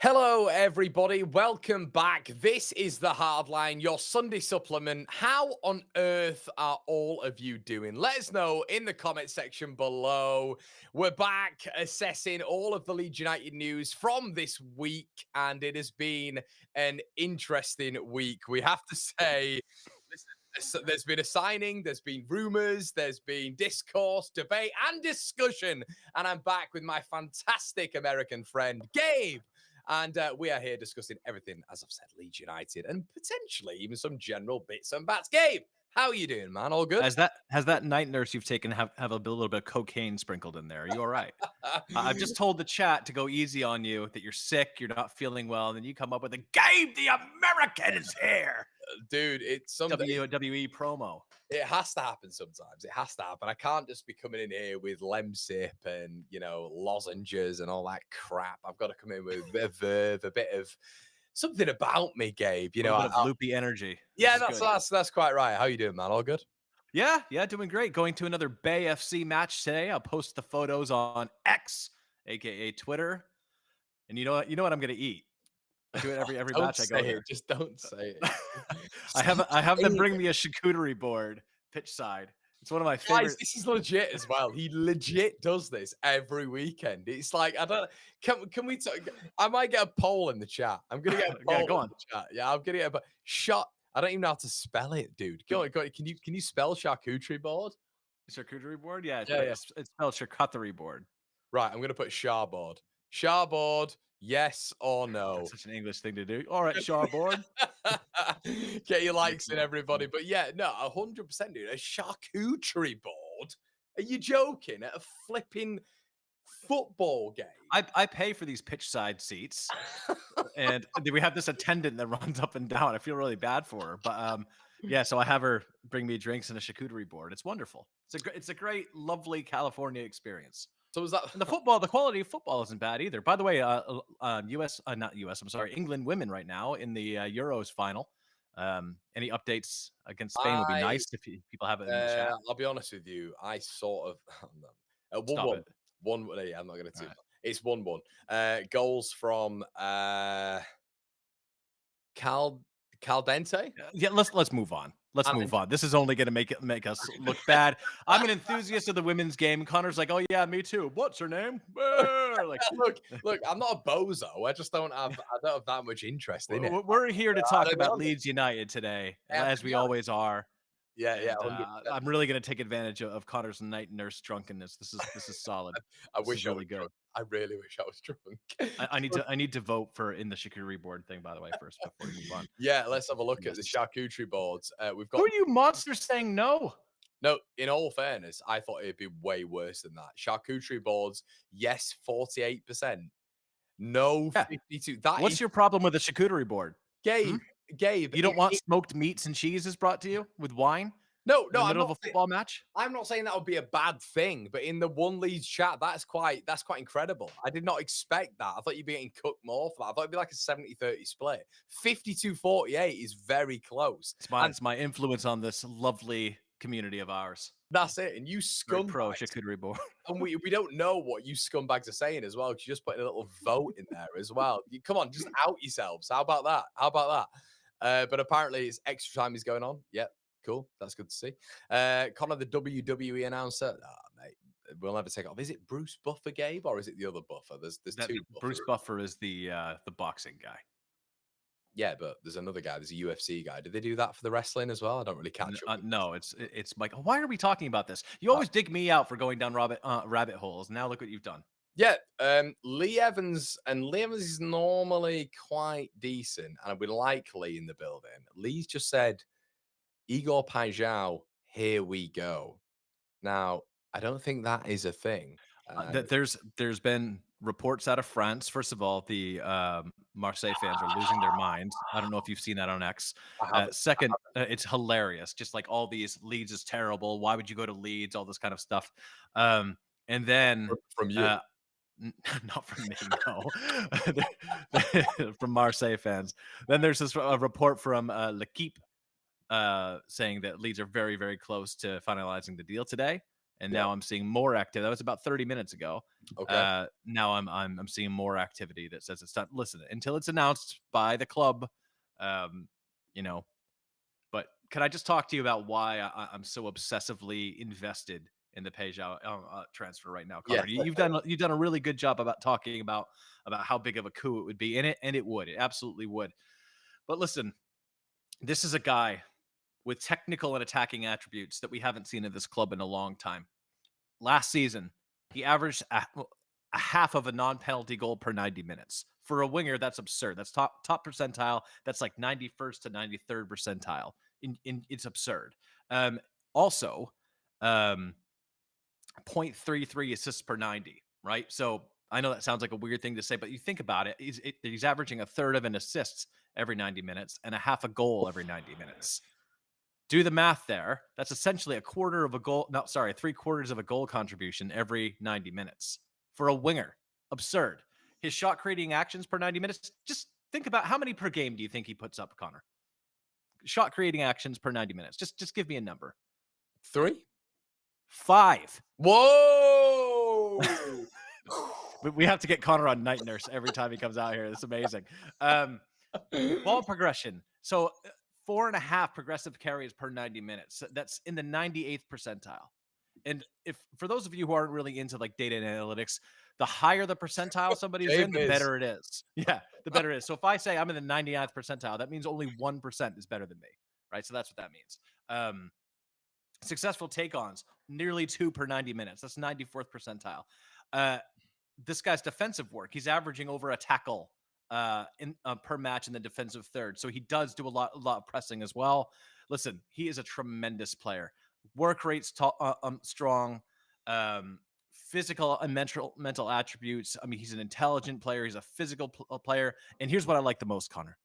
Hello, everybody. Welcome back. This is the Hardline, your Sunday supplement. How on earth are all of you doing? Let us know in the comment section below. We're back assessing all of the Leeds United news from this week, and it has been an interesting week. We have to say, listen, there's been a signing, there's been rumors, there's been discourse, debate, and discussion. And I'm back with my fantastic American friend, Gabe. And we are here discussing everything, as I've said, Leeds United, and potentially even some general bits and bats. Gabe, how are you doing, man? All good? Has that night nurse you've taken have a little bit of cocaine sprinkled in there? Are you all right? I've just told the chat to go easy on you, that you're sick, you're not feeling well, and then you come up with a "Gabe the American is here." Dude, it's some WWE promo. it has to happen sometimes. It has to happen. I can't just be coming in here with Lemsip and lozenges and all that crap. I've got to come in with a bit of verve, a bit of something about me, Gabe. A little bit of loopy energy. This Yeah, is good. that's quite right. How you doing, man? All good? Yeah, doing great. Going to another Bay FC match today. I'll post the photos on X, aka Twitter. And you know what I'm gonna eat. I do it every Don't match I go say there. it. Just don't say it. I have them bring me a charcuterie board pitch side. It's one of my Guys, favorite. this is legit as well. He legit does this every weekend. It's like I don't. Can we talk? I might get a poll in the chat. I'm gonna get a Yeah, poll go in on. the chat. Yeah, I'm gonna get a shot. I don't even know how to spell it, dude. Go on, go on. Can you spell charcuterie board? Charcuterie board? Yeah, Yeah, yeah. it's spelled charcuterie board. Right, I'm gonna put Charboard. Charboard, yes or That's no? such an English thing to do. All right, Charboard. Get your likes Mixing in, it up. everybody. But yeah, no, 100%, dude. A charcuterie board? Are you joking? At a flipping football game? I pay for these pitch side seats, and we have this attendant that runs up and down. I feel really bad for her, but yeah. So I have her bring me drinks and a charcuterie board. It's wonderful. It's a great, lovely California experience. So was that And the quality of football isn't bad either. By the way, not US, I'm sorry, England women right now in the Euros final. Any updates against Spain would be I nice if people have it in the chat. I'll be honest with you, I sort of one Stop one. it. Yeah, I'm not gonna All do right. it's 1-1. Goals from Cal Caldente. Yeah, let's move on. Let's move on. This is only going to make us look bad. I'm an enthusiast of the women's game. Connor's like, "Oh yeah, me too." What's her name? Like, Look, I'm not a bozo. I don't have that much interest in it. we're here to I talk don't about know. Leeds United today, To as be we honest, always are. yeah, And 100%. I'm really going to take advantage of Connor's night nurse drunkenness. This is solid. I This is wish I was really good. drunk. I really wish I was drunk. I need to vote for in the charcuterie board thing, by the way, first before we move on. Yeah, let's have a look at the Yes. charcuterie boards. We've Who got are you monsters saying no? no. In all fairness, I thought it'd be way worse than that. Charcuterie boards, yes, 48%. No, Yeah. 52. That is What's your problem with a charcuterie board? Hmm? Gabe. Gabe. You don't want smoked meats and cheeses brought to you with wine No, in no. the I'm middle of not. a football match? I'm not saying that would be a bad thing, but in the one Leeds chat, that's quite incredible. I did not expect that. I thought you'd be getting cooked more for that. I thought it'd be like a 70-30 split. 52-48 is very close. And It's my influence on this lovely community of ours. that's it. And you Very pro scumbags. charcuterie board. And we don't know what you scumbags are saying as well, because you just put in a little vote in there as well. Come on, just out yourselves. How about that? How about that? But apparently it's extra time is going on. Yep. Cool. That's good to see. Connor, the WWE announcer. Mate, we'll never take off. Is it Bruce Buffer, Gabe, or is it the other Buffer? There's That two Bruce Buffers. Buffer is the boxing guy. Yeah, but there's another guy. There's a UFC guy. Did they do that for the wrestling as well? I don't really catch up. No, it's Mike. Why are we talking about this? You always dig me out for going down rabbit holes. Now look what you've done. Yeah, Lee Evans, and Lee Evans is normally quite decent, and we like Lee in the building. Lee's just said, Igor Paixao, here we go. Now, I don't think that is a thing. That there's been reports out of France. First of all, the Marseille fans are losing their minds. I don't know if you've seen that on X. I haven't. Second, it's hilarious. Just like all these Leeds is terrible. Why would you go to Leeds? All this kind of stuff. And then From you. not from me, no, from Marseille fans. Then there's this report from L'Equipe saying that Leeds are very, very close to finalizing the deal today. and Yeah. now I'm seeing more activity. That was about 30 minutes ago. Okay. Now I'm seeing more activity that says it's not. Listen, until it's announced by the club, um, you know. But could I just talk to you about why I'm so obsessively invested in the Paixao transfer right now, Yeah. Connor? You've done a really good job about talking about how big of a coup it would be, and it would, it absolutely would. But listen, this is a guy with technical and attacking attributes that we haven't seen in this club in a long time. Last season, he averaged a half of a non-penalty goal per 90 minutes. For a winger, that's absurd. That's top percentile. That's like 91st to 93rd percentile. It's absurd. Also, um, 0.33 assists per 90, right? So I know that sounds like a weird thing to say, but you think about it, he's averaging a third of an assist every 90 minutes and a half a goal every 90 minutes. Do the math there. That's essentially a quarter of a goal. No, sorry, three-quarters of a goal contribution every 90 minutes for a winger. Absurd. His shot creating actions per 90 minutes. Just think about how many per game do you think he puts up, Connor? Shot creating actions per 90 minutes. Just give me a number. 3. 5. Whoa! We have to get Connor on night nurse every time he comes out here. It's amazing. Ball progression. So 4.5 progressive carries per 90 minutes. That's in the 98th percentile. And if for those of you who aren't really into like data and analytics, the higher the percentile somebody's in, the better it is. Yeah, the better it is. So if I say I'm in the 99th percentile, that means only 1% is better than me, right? So that's what that means. Successful take-ons, nearly 2 per 90 minutes. That's 94th percentile. This guy's defensive work, he's averaging over a tackle per match in the defensive third. So he does do a lot of pressing as well. Listen, he is a tremendous player. Work rate's strong. Physical and mental attributes. I mean, he's an intelligent player. He's a physical player. And here's what I like the most, Connor.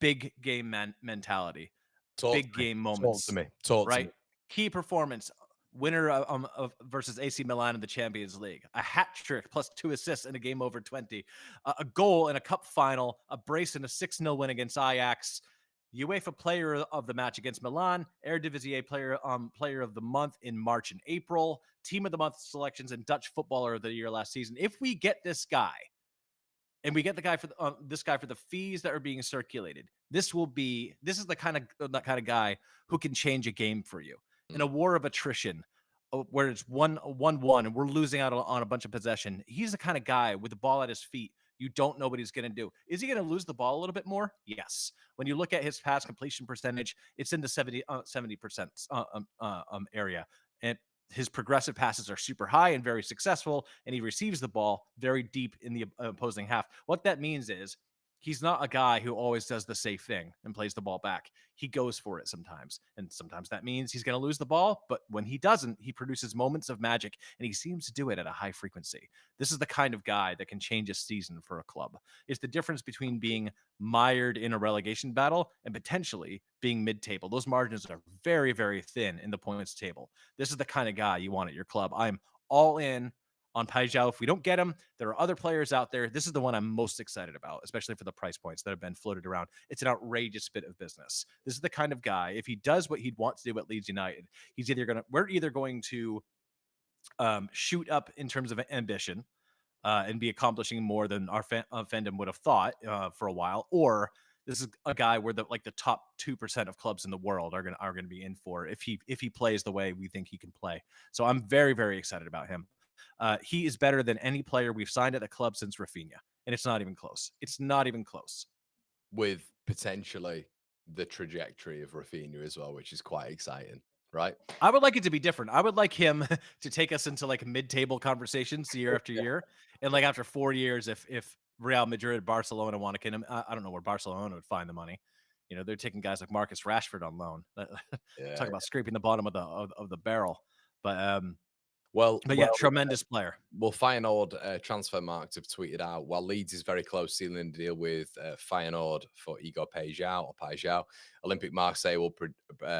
Big game mentality. Big game moments. Talk to right? me. Key performance. Winner of versus AC Milan in the Champions League, a hat trick plus 2 assists in a game over 20, a goal in a cup final, a brace in a 6-0 win against Ajax, UEFA Player of the Match against Milan, Eredivisie Player of the Month in March and April, Team of the Month selections, and Dutch Footballer of the Year last season. If we get this guy, and we get the guy for this guy for the fees that are being circulated, this is the kind of guy who can change a game for you. In a war of attrition, where it's 1-1 and we're losing out on a bunch of possession, he's the kind of guy with the ball at his feet. You don't know what he's going to do. Is he going to lose the ball a little bit more? Yes. When you look at his pass completion percentage, it's in the 70% area. And his progressive passes are super high and very successful, and he receives the ball very deep in the opposing half. What that means is he's not a guy who always does the safe thing and plays the ball back. He goes for it sometimes. And sometimes that means he's going to lose the ball. But when he doesn't, he produces moments of magic, and he seems to do it at a high frequency. This is the kind of guy that can change a season for a club. It's the difference between being mired in a relegation battle and potentially being mid-table. Those margins are very, very thin in the points table. This is the kind of guy you want at your club. I'm all in on Paixao. If we don't get him, there are other players out there. This is the one I'm most excited about, especially for the price points that have been floated around. It's an outrageous bit of business. This is the kind of guy, if he does what he'd want to do at Leeds United, we're either going to shoot up in terms of ambition and be accomplishing more than our fandom would have thought for a while, or this is a guy where the top 2% of clubs in the world are going to be in for if he plays the way we think he can play. So I'm very, very excited about him. He is better than any player we've signed at the club since Rafinha, and it's not even close. It's not even close. With potentially the trajectory of Rafinha as well, which is quite exciting, right? I would like it to be different. I would like him to take us into like mid-table conversations year after year, and like after 4 years, if Real Madrid, Barcelona want to get him, I don't know where Barcelona would find the money. You know, they're taking guys like Marcus Rashford on loan. Talk about scraping the bottom of the barrel. But yeah, tremendous player. Well, Feyenoord Transfer Markt have tweeted out, while Leeds is very close sealing the deal with Feyenoord for Igor Paixao, Olympique Marseille will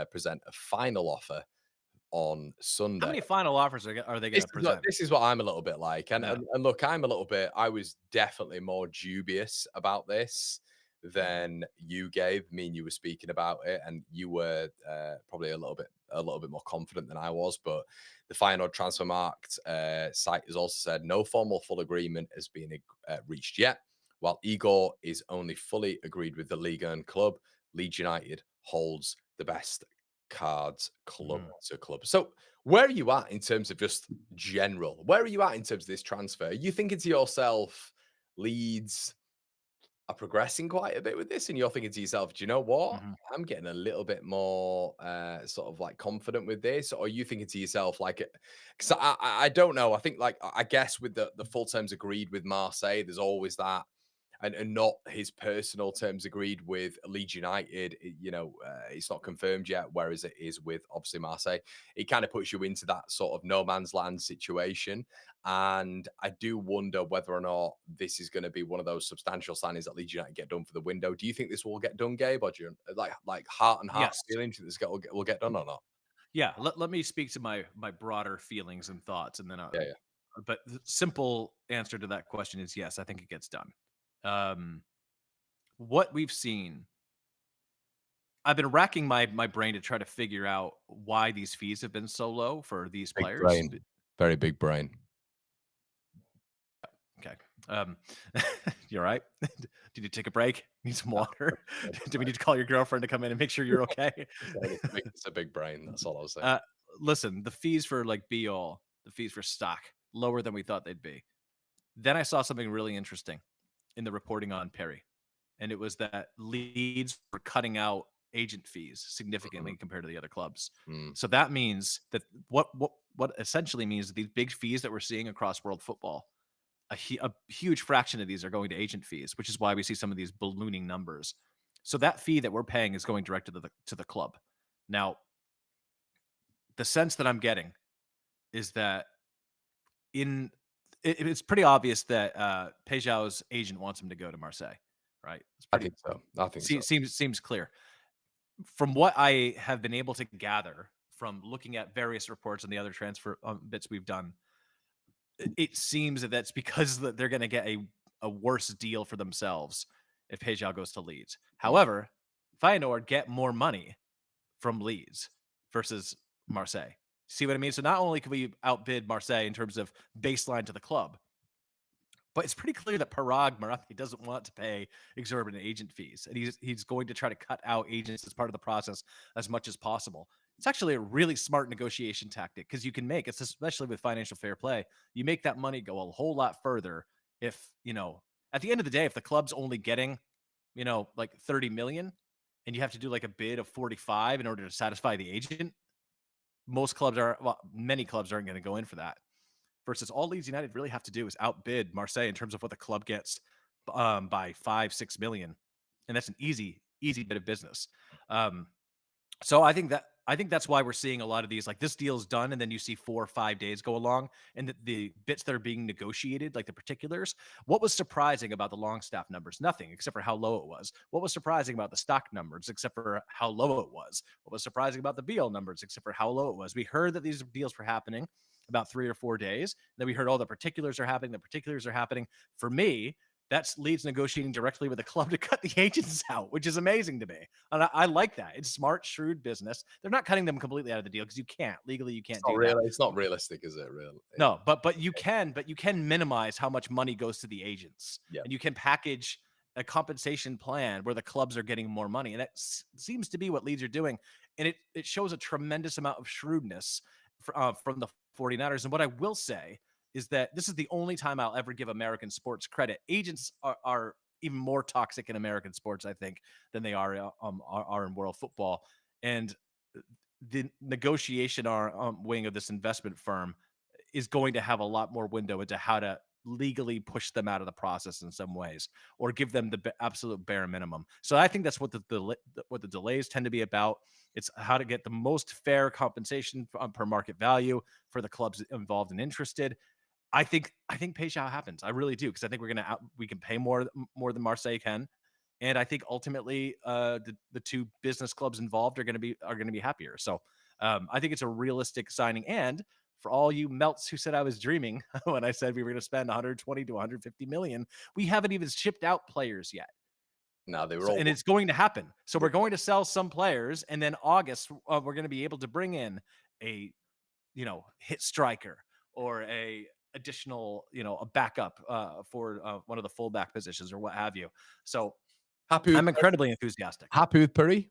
present a final offer on Sunday. How many final offers are they going to present? This is what I'm a little bit like. And look, I was definitely more dubious about this than you gave. Me and you were speaking about it, and you were probably a little bit more confident than I was. But the final transfer market site has also said no formal full agreement has been reached yet. While Igor is only fully agreed with the league and club, Leeds United holds the best cards club Mm. to club. So where are you at in terms of just general? Where are you at in terms of this transfer? Are you thinking to yourself, Leeds are progressing quite a bit with this, and you're thinking to yourself, do you know what? Mhm. I'm getting a little bit more sort of like confident with this, or are you thinking to yourself like, because I don't know. I think like I guess with the full terms agreed with Marseille, there's always that, and not his personal terms agreed with Leeds United. It's not confirmed yet. Whereas it is with obviously Marseille, it kind of puts you into that sort of no man's land situation. And I do wonder whether or not this is going to be one of those substantial signings that Leeds United get done for the window. Do you think this will get done, Gabe, or do you like heart and heart Yes. feeling? Do you think will get done or not? Yeah. Let me speak to my broader feelings and thoughts, and then Yeah, yeah. but the simple answer to that question is yes. I think it gets done. Um, what we've seen, I've been racking my brain to try to figure out why these fees have been so low for these Big players. brain, very big brain. Okay. Um, you're right. Did you take a break? Need some water? Do we need to call your girlfriend to come in and make sure you're okay? It's a big brain. That's all I was saying. uh, Listen, the fees for like be all, the fees for stock, lower than we thought they'd be. Then I saw something really interesting in the reporting on Perry, and it was that Leeds were cutting out agent fees Mhm. significantly compared to the other clubs. Mm. So that means that what essentially means that these big fees that we're seeing across world football, a huge fraction of these are going to agent fees, which is why we see some of these ballooning numbers. So that fee that we're paying is going direct to the club. Now, the sense that I'm getting is that in it's pretty obvious that Paixao's agent wants him to go to Marseille, right? It's I pretty think so. I think so. seems clear. From what I have been able to gather from looking at various reports and the other transfer bits we've done, it seems that that's because they're going to get a worse deal for themselves if Paixao goes to Leeds. Mm. However, Feyenoord get more money from Leeds versus Marseille. See what I mean? So not only can we outbid Marseille in terms of baseline to the club, but it's pretty clear that Parag Marathi doesn't want to pay exorbitant agent fees, and he's going to try to cut out agents as part of the process as much as possible. It's actually a really smart negotiation tactic because you can make it, especially with financial fair play, you make that money go a whole lot further if, at the end of the day, if the club's only getting, like 30 million and you have to do like a bid of 45 in order to satisfy the agent, many clubs aren't going to go in for that versus all Leeds United really have to do is outbid Marseille in terms of what the club gets by 5-6 million, and that's an easy bit of business. Um, so I think that's why we're seeing a lot of these like this deal's done, and then you see 4 or 5 days go along, and the bits that are being negotiated, like the particulars. What was surprising about the Longstaff numbers? Nothing except for how low it was. What was surprising about the stock numbers, except for how low it was? What was surprising about the BL numbers, except for how low it was? We heard that these deals were happening about 3 or 4 days. Then we heard all the particulars are happening. The particulars are happening. For me, that's Leeds negotiating directly with the club to cut the agents out, which is amazing to me. And I like that. It's smart, shrewd business. They're not cutting them completely out of the deal because you can't legally. You can't do that. It's not realistic, is it? Really? No, but you can minimize how much money goes to the agents, Yeah. and you can package a compensation plan where the clubs are getting more money, and that seems to be what Leeds are doing, and it shows a tremendous amount of shrewdness from the 49ers. And what I will say is that this is the only time I'll ever give American sports credit. Agents are even more toxic in American sports, I think, than they are in world football, and the negotiation wing of this investment firm is going to have a lot more window into how to legally push them out of the process in some ways or give them the absolute bare minimum. So I think that's what what the delays tend to be about. It's how to get the most fair compensation per market value for the clubs involved and interested. I think Paixao happens. I really do because I think we can pay more than Marseille can, and I think ultimately the two business clubs involved are going to be happier. So I think it's a realistic signing. And for all you melts who said I was dreaming when I said we were going to spend 120 to 150 million, we haven't even shipped out players yet. No, they were So, all and it's going to happen. So yeah. we're going to sell some players, and then August we're going to be able to bring in a hit striker or a additional a backup for one of the fullback positions or what have you. So Happy with I'm incredibly enthusiastic. happy with Perri?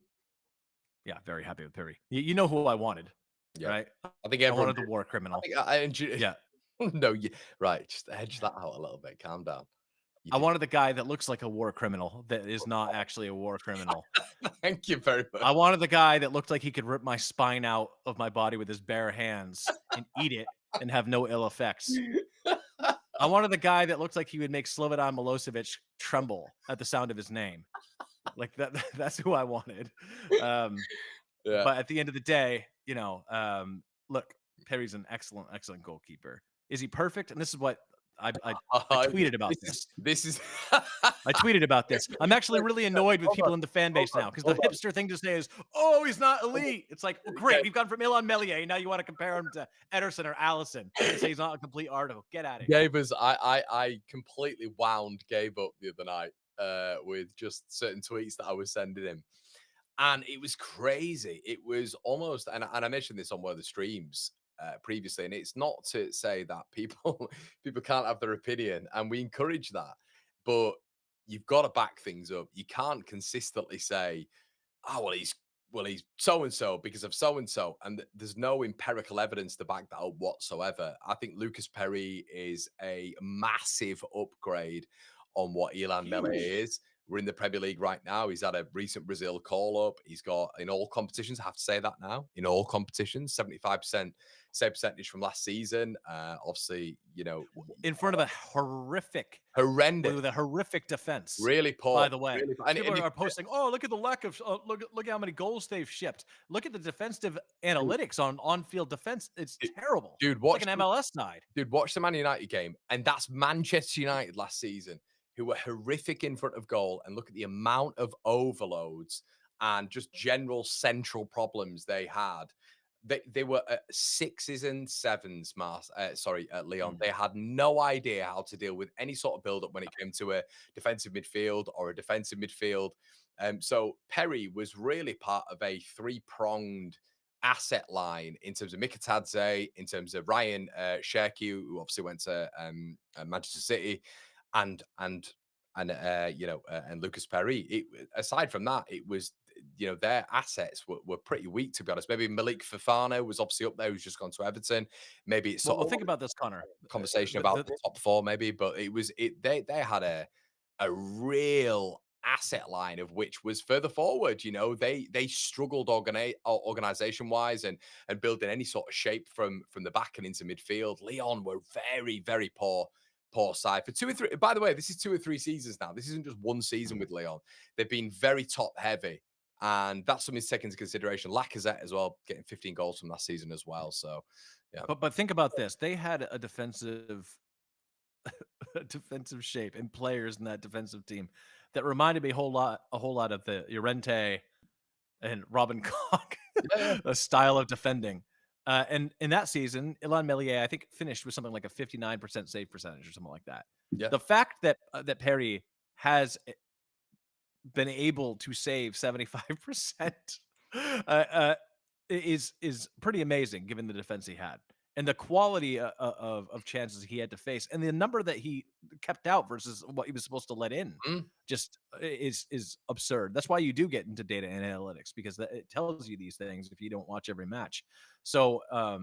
Yeah, very happy with Perry. You know who I wanted, Yeah. right? I think I everyone wanted the did. war I criminal. think I enjoy Yeah. no, you right, just hedge that out a little bit, calm down. You I did wanted the guy that looks like a war criminal that is not actually a war criminal. thank you very much. I wanted the guy that looked like he could rip my spine out of my body with his bare hands and eat it and have no ill effects. I wanted the guy that looked like he would make Slobodan Milosevic tremble at the sound of his name. Like that that's who I wanted. Um, Yeah. but at the end of the day, look, Perry's an excellent, excellent goalkeeper. Is he perfect? And this is what I tweeted about this. This is I tweeted about this. I'm actually Wait, really annoyed with hold on, people in the fan hold base on, now because the hold on, hipster thing to say is, "Oh, he's not hold on. elite." It's like, well, Okay. great, we've gone from Ilan Melier, now you want to compare him to Ederson or Allison and say he's not a complete article. Get out of here. Gabe was I completely wound Gabe up the other night with just certain tweets that I was sending him. And it was crazy. It was almost, and I mentioned this on one of the streams previously, and it's not to say that people people can't have their opinion, and we encourage that, but you've got to back things up. You can't consistently say, "Oh, well, he's so and so because of so and so," and there's no empirical evidence to back that up whatsoever. I think Lucas Perry is a massive upgrade on what Ilan Mele Huge. is. We're in the Premier League right now. He's had a recent Brazil call up. He's got in all competitions. I have to say that now. In all competitions, 75% save percentage from last season. Obviously, In front of a horrific horrendous, with a horrific defense. really By poor, the way, really. And, people and if, are posting, "Oh, look at the lack of look at how many goals they've shipped. Look at the defensive analytics on field defense. It's terrible. dude, It's like watch an MLS side." Dude, watch the Man United game, and that's Manchester United last season, who were horrific in front of goal. And look at the amount of overloads and just general central problems they had. They were at sixes and sevens, Leon. Mm. They had no idea how to deal with any sort of build up when it came to a defensive midfield or a defensive midfield. So Perry was really part of a three-pronged asset line in terms of Mikatadze, in terms of Ryan Cherki, who obviously went to Manchester City, and and Lucas Perry. Aside from that, it was their assets were pretty weak, to be honest. Maybe Malik Fofana was obviously up there, who's just gone to Everton. Maybe it's Well, sort well, of think about this, Connor. conversation The, about the, the top four, maybe, but they had a real asset line of which was further forward. They struggled organization wise and building any sort of shape from the back and into midfield. Leon were very, very poor side for 2 or 3. By the way, this is 2 or 3 seasons now. This isn't just one season with Leon. They've been very top heavy, and that's something to take into consideration. Lacazette as well, getting 15 goals from last season as well. So yeah. but think about this. They had a defensive defensive shape and players in that defensive team that reminded me a whole lot of the Llorente and Robin Koch Yeah, a style of defending. And in that season, Ilan Melier, I think, finished with something like a 59% save percentage or something like that. yeah. The fact that Perry has been able to save 75% is pretty amazing given the defense he had and the quality of chances he had to face and the number that he kept out versus what he was supposed to let in Mm. just is absurd. That's why you do get into data and analytics because it tells you these things if you don't watch every match. So I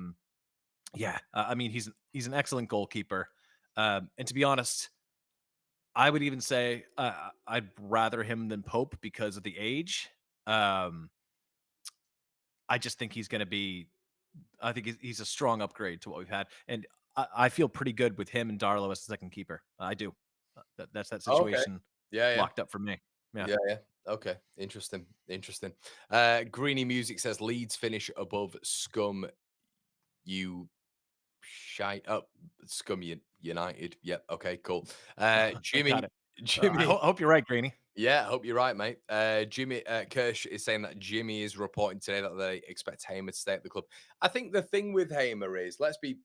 mean he's an excellent goalkeeper, and to be honest, I would even say I'd rather him than Pope because of the age. Um, I just think he's going to be. I think he's a strong upgrade to what we've had, and I feel pretty good with him and Darlow as the second keeper. I do. That's that Oh, okay. situation Yeah. locked up for me. Yeah. Yeah. Okay. Interesting. Greeny Music says Leeds finish above Scum. You shite up Scum United. Yep. Okay. Cool. I got Jimmy. it. I Jimmy. hope you're right, Greeny. Yeah, I hope you're right, mate. Jimmy Kirsch is saying that Jimmy is reporting today that they expect Hamer to stay at the club. I think the thing with Hamer is let's be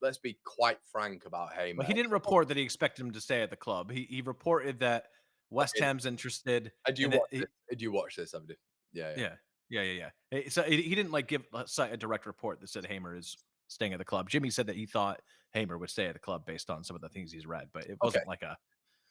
quite frank about Hamer. Well, he didn't report that he expected him to stay at the club. He reported that West Ham's interested, And do you and watch this? Do you watch this, Abdi? Yeah. yeah, yeah. So he didn't like give cite a direct report that said Hamer is staying at the club. Jimmy said that he thought Hamer would stay at the club based on some of the things he's read, but it Okay. wasn't like a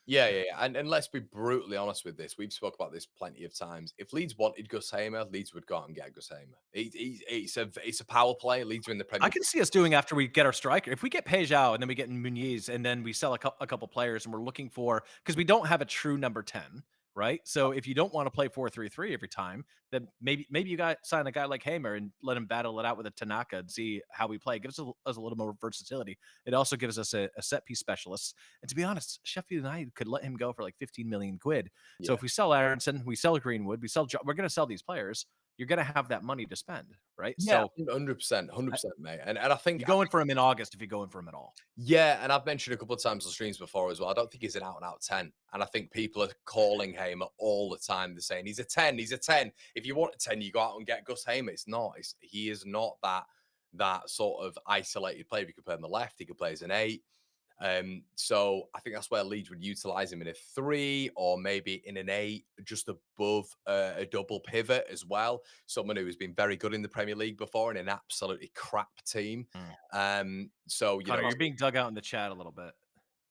Yeah. And let's be brutally honest with this. We've spoke about this plenty of times. If Leeds wanted Gus Hamer, Leeds would go out and get Gus Hamer. It's a power play. Leeds are in the I Premier can League. see us doing after we get our striker. If we get Paixao and then we get Muniz and then we sell a couple players and we're looking for because we don't have a true number 10, right? So if you don't want to play 4-3-3 every time, then maybe you got sign a guy like Hamer and let him battle it out with a Tanaka and see how we play. It gives us a little more versatility. It also gives us a set piece specialist. And to be honest, Sheffield United could let him go for like 15 million quid. So Yeah. if we sell Aronson, we sell Greenwood, we're going to sell these players. You're going to have that money to spend, right? Yeah, So 100%, 100%, mate. And I think you go in for him in August if you go in for him at all. yeah, and I've mentioned a couple of times on streams before as well. I don't think he's an out and out 10. And I think people are calling Hamer all the time. They're saying he's a 10, he's a 10. If you want a 10, you go out and get Gus Hamer. It's not. He is not that sort of isolated player. He could play on the left, he could play as an 8. So I think that's where Leeds would utilize him in a 3 or maybe in an 8, just above a double pivot as well. Someone who has been very good in the Premier League before in an absolutely crap team. So you know, Connor, you're being dug out in the chat a little bit.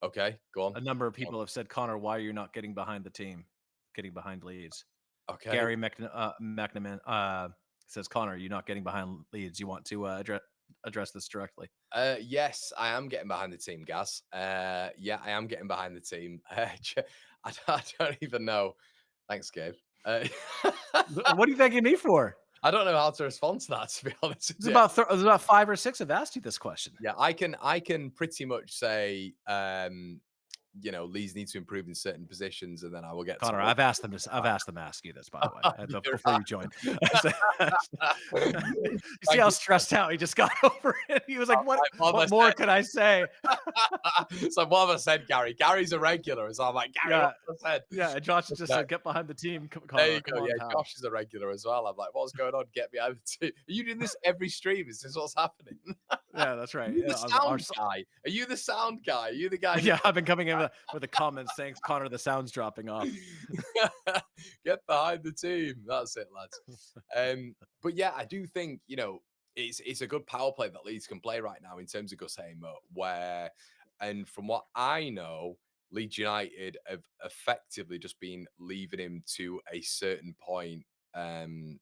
okay, go on. A number of people have said, Connor, why are you not getting behind the team? Getting behind Leeds. Okay. Gary McNamara says, Connor, you're not getting behind Leeds. You want to address this directly. Yes, I am getting behind the team, Gaz. Yeah, I am getting behind the team. I don't even know. Thanks, Gabe. What are you thanking me for? I don't know how to respond to that, to be honest. There's about 5 or 6 have asked you this question. Yeah, I can pretty much say, you know, Leeds need to improve in certain positions, and then I will get Connor, to I've asked them to ask you this, by the way, before you joined. You see how stressed out he just got over it? He was like, what more could I say? So what have I said, Gary? Gary's a regular, so I'm like, Gary, what have I said? Yeah, Josh just said, get behind the team. Connor, There you go. on, Yeah, pal. Josh is a regular as well. I'm like, what's going on? Get behind the team. Are you doing this every stream? Is this what's happening? Yeah, that's right. Are you the sound guy? Are you the sound guy? Are you the guy? Yeah, I've been coming in with the comments saying, Connor, the sound's dropping off. Get behind the team. That's it, lads. But yeah, I do think, you know, it's a good power play that Leeds can play right now in terms of Gus Hamer, where, and from what I know, Leeds United have effectively just been leaving him to a certain point, to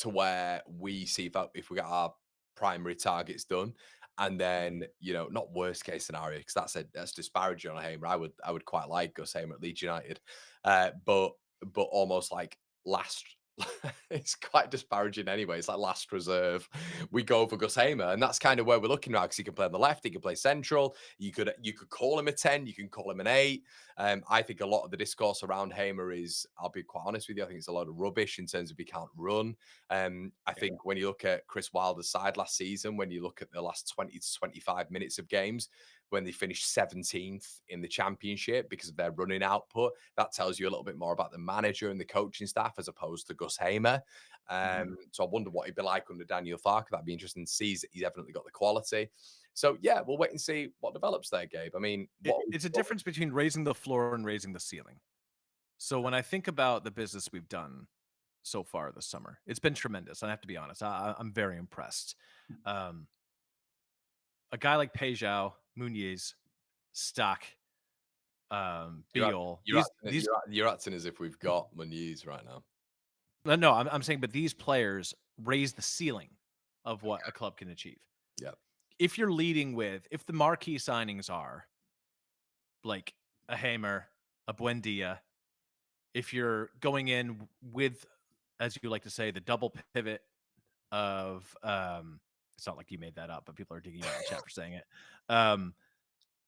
where we see if we get our primary targets done, and then, you know, not worst case scenario, because that's disparaging on Hamer. I would quite like Gus Hamer at Leeds United, but almost like last. It's quite disparaging anyway. It's like last reserve. We go for Gus Hamer, and that's kind of where we're looking at, because he can play on the left, he can play central. You could call him a 10, you can call him an 8. I think a lot of the discourse around Hamer is, I'll be quite honest with you, I think it's a lot of rubbish in terms of he can't run. I think when you look at Chris Wilder's side last season, when you look at the last 20 to 25 minutes of games, when they finished 17th in the championship because of their running output, that tells you a little bit more about the manager and the coaching staff as opposed to Gus Hamer. So I wonder what he'd be like under Daniel Farke. That'd be interesting to see. He's evidently got the quality. So yeah, we'll wait and see what develops there, Gabe. I mean, it's a difference between raising the floor and raising the ceiling. So when I think about the business we've done so far this summer, it's been tremendous. I have to be honest. I'm very impressed. A guy like Paixao, Muniz, Stock, Beal. You're acting as if we've got Muniz right now. No, I'm saying, but these players raise the ceiling of what a club can achieve. Yeah. If you're leading with, if the marquee signings are like a Hamer, a Buendia, if you're going in with, as you like to say, the double pivot of, it's not like you made that up, but people are digging out in the chat for saying it. Of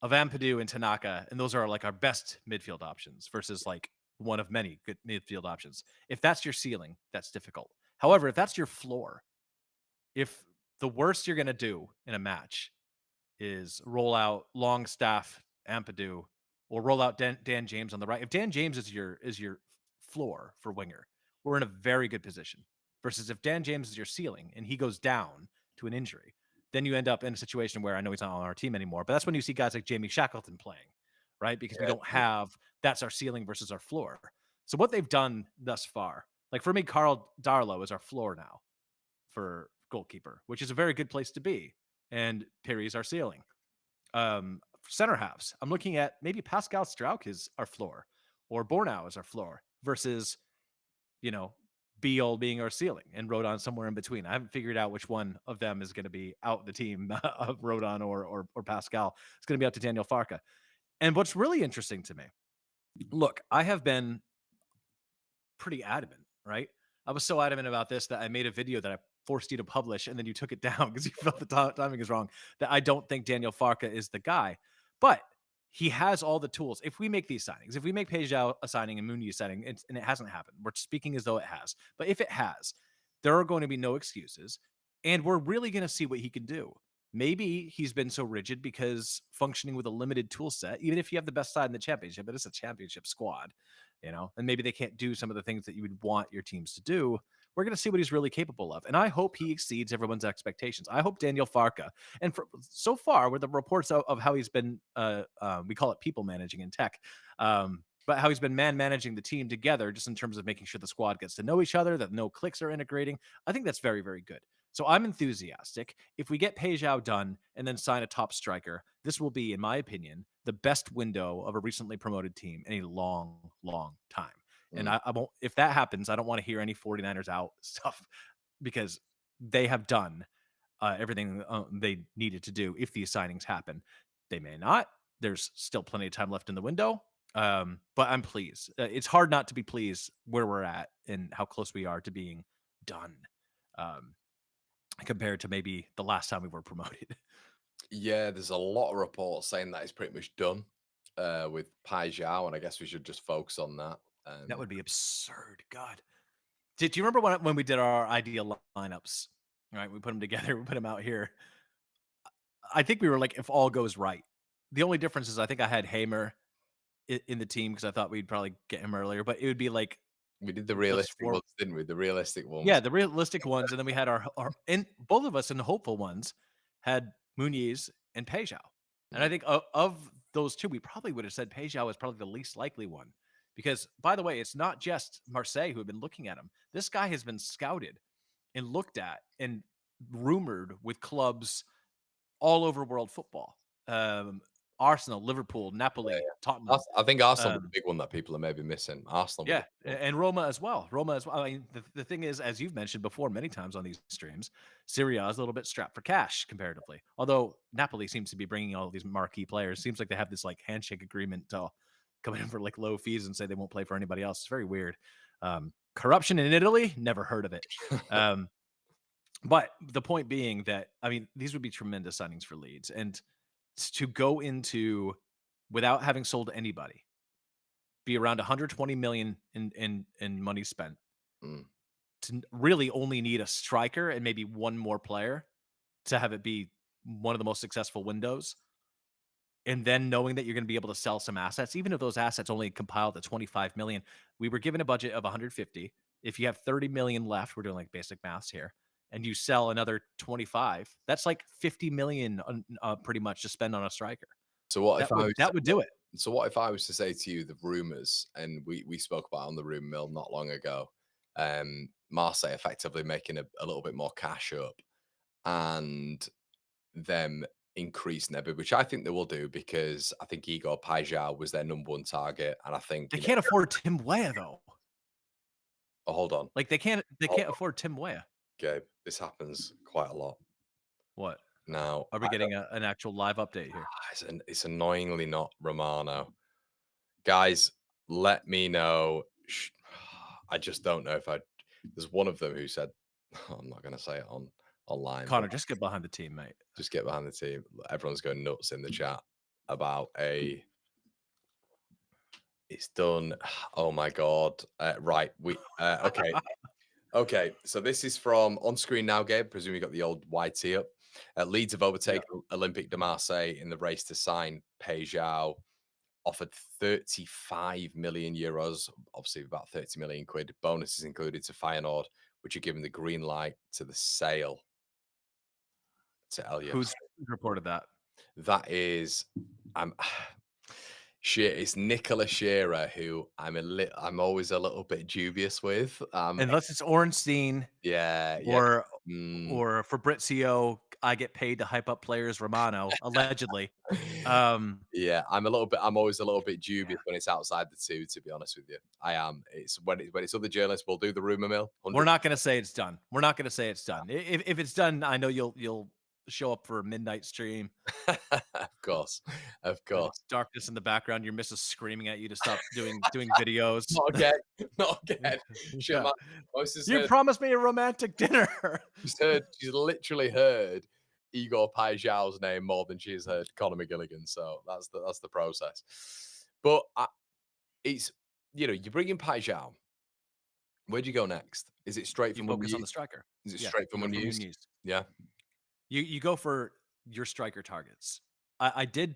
Ampadu and Tanaka, and those are like our best midfield options versus like one of many good midfield options. If that's your ceiling, that's difficult. However, if that's your floor, if the worst you're going to do in a match is roll out Longstaff, Ampadu, or roll out Dan James on the right, if Dan James is your floor for winger, we're in a very good position. Versus if Dan James is your ceiling and he goes down to an injury, then you end up in a situation where, I know he's not on our team anymore, but that's when you see guys like Jamie Shackleton playing, right? Because we don't have that's our ceiling versus our floor. So what they've done thus far, like for me, Carl Darlow is our floor now for goalkeeper, which is a very good place to be. And Perry's our ceiling. Center halves, I'm looking at maybe Pascal Strauk is our floor or Bornau is our floor versus, you know, Beal being our ceiling and Rodon somewhere in between. I haven't figured out which one of them is going to be out the team of Rodon or Pascal. It's going to be out to Daniel Farka. And what's really interesting to me, look, I have been pretty adamant, right? I was so adamant about this that I made a video that I forced you to publish and then you took it down because you felt the timing is wrong. That I don't think Daniel Farka is the guy, but he has all the tools. If we make these signings, if we make Paixao a signing and Muniz signing, and it hasn't happened, we're speaking as though it has. But if it has, there are going to be no excuses, and we're really going to see what he can do. Maybe he's been so rigid because functioning with a limited tool set, even if you have the best side in the championship, but it's a championship squad, and maybe they can't do some of the things that you would want your teams to do. We're going to see what he's really capable of. And I hope he exceeds everyone's expectations. I hope Daniel Farka, and so far with the reports of how he's been, we call it people managing in tech, but how he's been managing the team together just in terms of making sure the squad gets to know each other, that no clicks are integrating. I think that's very, very good. So I'm enthusiastic. If we get Paixao done and then sign a top striker, this will be, in my opinion, the best window of a recently promoted team in a long, long time. And Mm. I won't, if that happens, I don't want to hear any 49ers out stuff because they have done everything they needed to do if these signings happen. They may not. There's still plenty of time left in the window. But I'm pleased. It's hard not to be pleased where we're at and how close we are to being done. Um, Compared to maybe the last time we were promoted. Yeah, there's a lot of reports saying that it's pretty much done with Paixao, and I guess we should just focus on that. That would be absurd. God. Did you remember when we did our ideal lineups? Right, we put them together, we put them out here. I think we were like, if all goes right. The only difference is I think I had Hamer in the team because I thought we'd probably get him earlier, but it would be like We did the those realistic four. ones, didn't we? The realistic Yeah, ones. the realistic ones, and then we had our and both of us in the hopeful ones had Muniz and Pejao. And I Mm. think of those two, we probably would have said Pejao was probably the least likely one. Because by the way, it's not just Marseille who have been looking at him. This guy has been scouted and looked at and rumored with clubs all over world football. Arsenal, Liverpool, Yeah, Napoli, yeah. Tottenham. I think Arsenal was Um, the big one that people are maybe missing. Arsenal were the yeah, big one. and Roma as well. Roma as well. I mean, the thing is, as you've mentioned before many times on these streams, Syria is a little bit strapped for cash comparatively. Although Napoli seems to be bringing all these marquee players, seems like they have this like handshake agreement to come in for like low fees and say they won't play for anybody else. It's very weird. Corruption in Italy, never heard of it. Um, but the point being that I mean, these would be tremendous signings for Leeds, and to go into without having sold anybody be around 120 million in money spent Mm. to really only need a striker and maybe one more player to have it be one of the most successful windows. And then knowing that you're going to be able to sell some assets, even if those assets only compile to 25 million, we were given a budget of 150. If you have 30 million left, we're doing like basic maths here, and you sell another 25, that's like 50 million pretty much to spend on a striker. So what if That I would was that would do it. so what if I was to say to you the rumors, and we spoke about on the room mill not long ago, Marseille effectively making a little bit more cash up and them increasing their bid, which I think they will do because I think Igor Paixao was their number one target, and I think They can't afford Tim Weah though. oh, hold on, Like they hold can't on, afford Tim Weah. Gabe, this happens quite a lot What? now. Are we I don't, getting an actual live update here? it's annoyingly not Romano. Guys, let me know. I just don't know if I. There's one of them who said, I'm not going to say it online, but Connor, just get behind the team, mate. just get behind the team. Everyone's going nuts in the chat about a. It's done. Oh my god! Right, we okay. Okay, so this is from on screen now, Gabe. Presume you got the old YT up. Leeds have Yeah. overtaken Olympique de Marseille in the race to sign Pejao, offered 35 million euros, obviously about 30 million quid. Bonuses included to Feyenoord, which are given the green light to the sale to Elias. Who's reported that? That is, I'm. Shit, it's Nicola Shearer who I'm always a little bit dubious with. Unless it's Ornstein Yeah, yeah. or Mm. or Fabrizio, I get paid to hype up players Romano, allegedly. Um, Yeah, I'm always a little bit dubious when it's outside the two, to be honest with you. I am. It's when it's other journalists will do the rumor mill, we're 100. not gonna say it's done. We're not gonna say it's done. If it's done, I know you'll show up for a midnight stream. Of course. Of The course. darkness in the background, your missus screaming at you to stop doing videos. Not again. Not again. Shit, Yeah. my voice has You heard promised me a romantic dinner. she's literally heard Igor Paixao's name more than she's heard Conor McGilligan. So that's the process. But it's you bring in Paixao. Where do you go next? Is it straight You from focus on Muniz? the striker. Is it Yeah, straight you from go for Muniz? Muniz. Yeah. You go for your striker targets. I did.